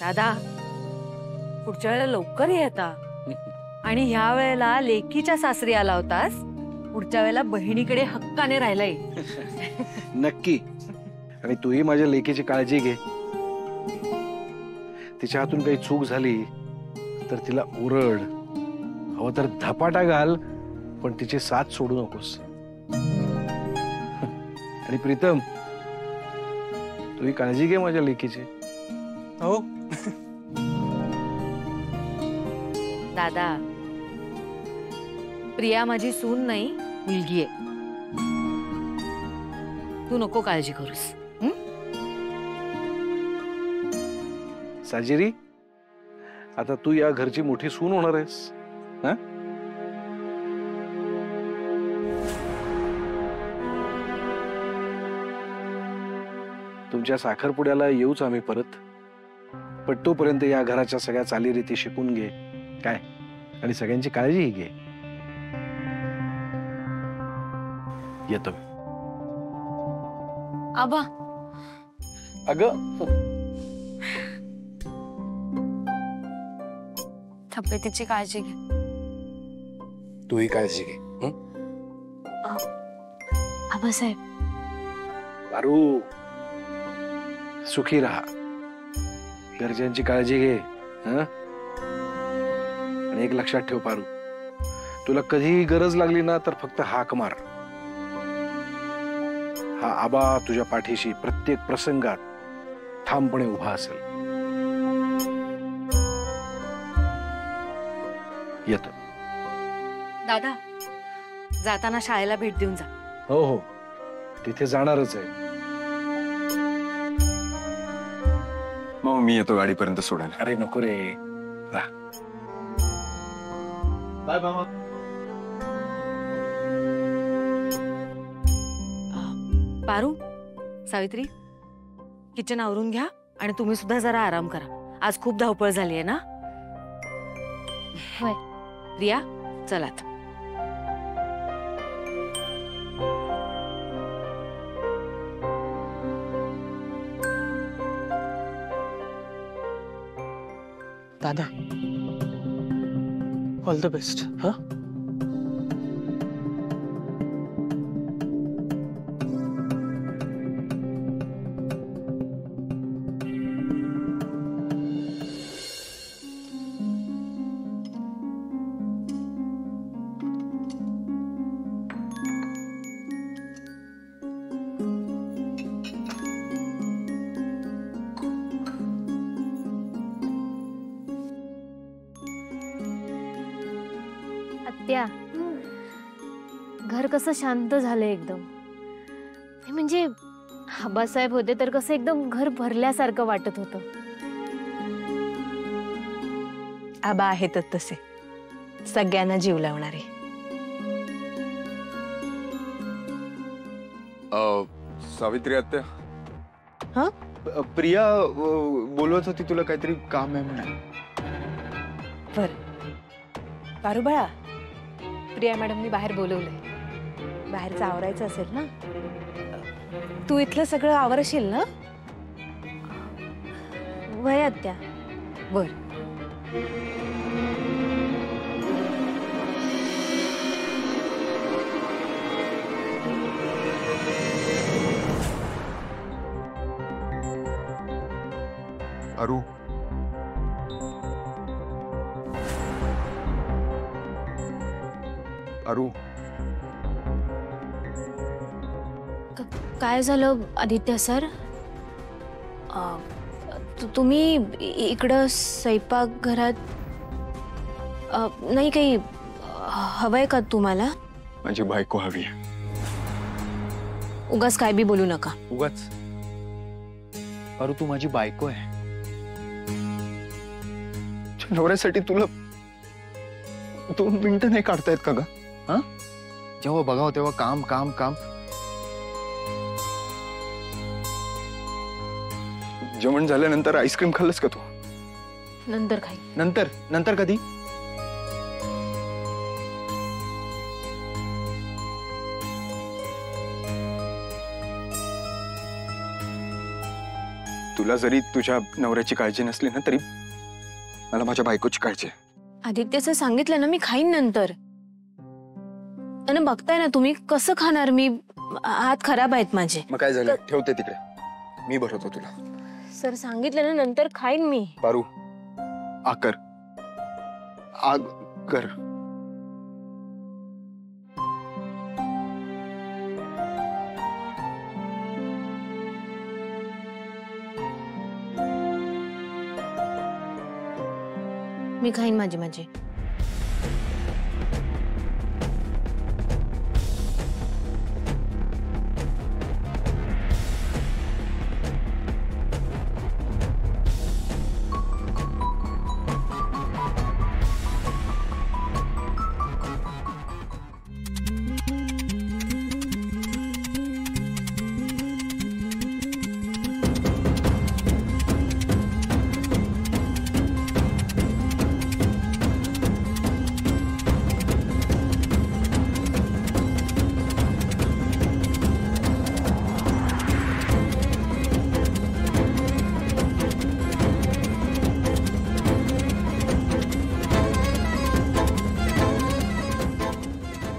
दादा पुढच्या वेळेला लवकर ये आता. आणि ह्या वेळेला लेकीच्या सासरी आला होतास, पुढच्या वेळेला बहिणीकडे हक्काने राहिला ये. नक्की. आणि तूही माझ्या लेकीची काळजी घे. तिच्या हातून काही चूक झाली तर तिला ओरड, हवं तर धपाटा घाल, पण तिची साथ सोडू नकोस. आणि प्रीतम तूही काळजी घे माझ्या लेकीची. हो. दादा प्रिया माझी सून नाही, मुलगी आहे. तू नको काळजी करूस. साजिरी, आता तू या घरची मोठी सून होणार आहेस. हा? तुमच्या साखरपुड्याला येऊच आम्ही परत, पण तोपर्यंत या घराच्या सगळ्या चालीरीती शिकून घे काय, आणि सगळ्यांची काळजीही घे. येतो. आबा अगं तब्येतीची काळजी घे. तूही काळजी घे. आबासाहेब पारू, सुखी राहा, घरच्यांची काळजी घे. आणि एक लक्षात ठेव पारू, तुला कधी गरज लागली ना तर फक्त हाक मार. हा आबा तुझ्या पाठीशी प्रत्येक प्रसंगात ठामपणे उभा असेल. येतो. दादा जाताना शाळेला भेट देऊन जा. हो हो, तिथे जाणारच आहे. मग मी येतो गाडीपर्यंत सोडायला. अरे नको रे, राह. बाय मामा. पारू, सावित्री, किचन आवरून घ्या आणि तुम्ही सुद्धा जरा आराम करा. आज खूप धावपळ झाली आहे ना. होय. रिया चला. दादा ऑल द बेस्ट. हा आत्या, घर कसं शांत झालंय एकदम. म्हणजे आबासाहेब होते तर कसं एकदम घर भरल्यासारखं वाटत होतं. आबा आहेतच तसे, सगळ्यांना जीव लावणारे. सावित्री आत्या. हा? प्रिया बोलवत होती तुला काहीतरी काम आहे म्हणून. बर पारू बाळा, प्रिया मॅडमनी बाहेर बोलवलंय. बाहेरचं आवरायचं असेल ना, तू इथलं सगळं आवरशील ना? वय आत्या. बर. अरू, अरू, काय झालं आदित्य सर? तुम्ही इकडं स्वयंपाकघरात नाही काही हवंय का तुम्हाला? माझी बायको हवी आहे. उगाच काय बी बोलू नका. उगाच? अरू तू माझी बायको आहे. नवऱ्यासाठी तुला 2 मिनिटं नाही काढता येत का ग? हा, जेव्हा बघावं तेव्हा काम काम काम. जेवण झाल्यानंतर आईस्क्रीम खाल्लंस का तू? नंतर खाई. नंतर? नंतर कधी? तुला जरी तुझ्या नवऱ्याची काळजी नसली ना तरी मला माझ्या बायकोची काळजी आहे. आदित्यचं सांगितलं ना, मी खाईन नंतर. आणि बघताय ना तुम्ही कसं खाणार मी, हात खराब आहेत माझे. मग काय झालं, ठेवते तिकडे, मी भरवतो तुला. सर सांगितलं ना, नंतर खाईन मी. पारू, आकर आग कर. मी खाईन माझी माझी.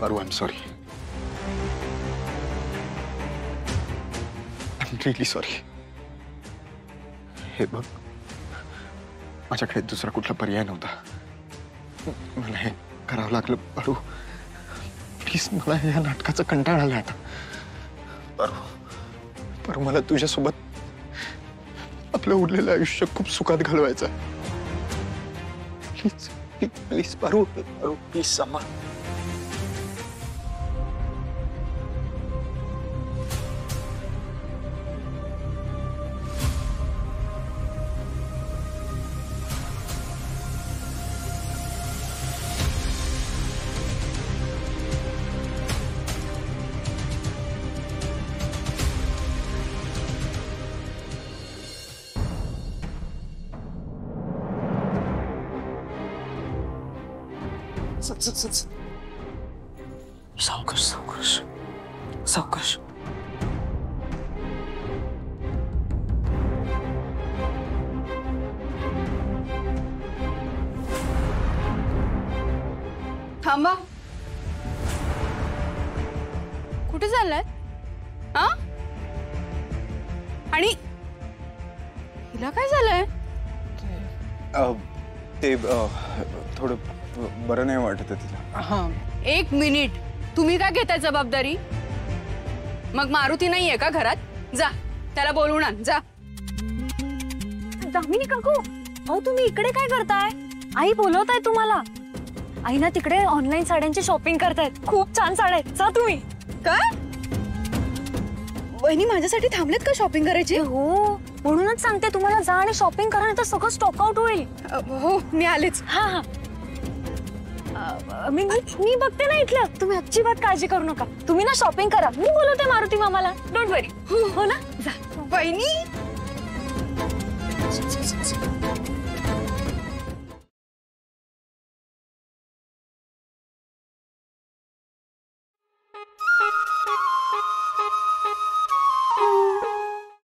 Paru, I am sorry. I am really sorry. हे बघ, माझ्याकडे दुसरा कुठला पर्याय नव्हता. मला हे करावं लागलं. पारू प्लीज, मला या नाटकाचा कंटाळा आला आता. पारू, मला तुझ्यासोबत आपलं उरलेलं आयुष्य खूप सुखात घालवायचं. Please please Paru, Paru please सांभाळ. सावकाश सावकाश सावकाश. थांबा. कुठे चाललाय? हा? आणि हिला काय झालंय? ते थोडं बरं नाही वाटत तिला. हा, 1 मिनिट, तुम्ही काय घेताय जबाबदारी? मग मारुती नाहीये का घरात? जा त्याला बोलवून आण, जा. दामिनी काकू, अहो तुम्ही इकडे काय करताय? आई बोलवताय तुम्हाला. आई ना तिकडे ऑनलाईन साड्यांची शॉपिंग करतायत. खूप छान साड्या आहेत, जा तुम्ही. काय? वहिनी माझ्यासाठी थांबलेत का शॉपिंग करायची? हो, म्हणूनच सांगते तुम्हाला, जा आणि शॉपिंग करा, नाही तर सगळं स्टॉक आउट होईल. हो, मी आलेच. हा हा. मी बघते ना इथलं, तुम्ही अजिबात काळजी करू नका. तुम्ही ना शॉपिंग करा, मी बोलवते मारुती मामाला. डोंट वरी. हो ना, जा. वहिनी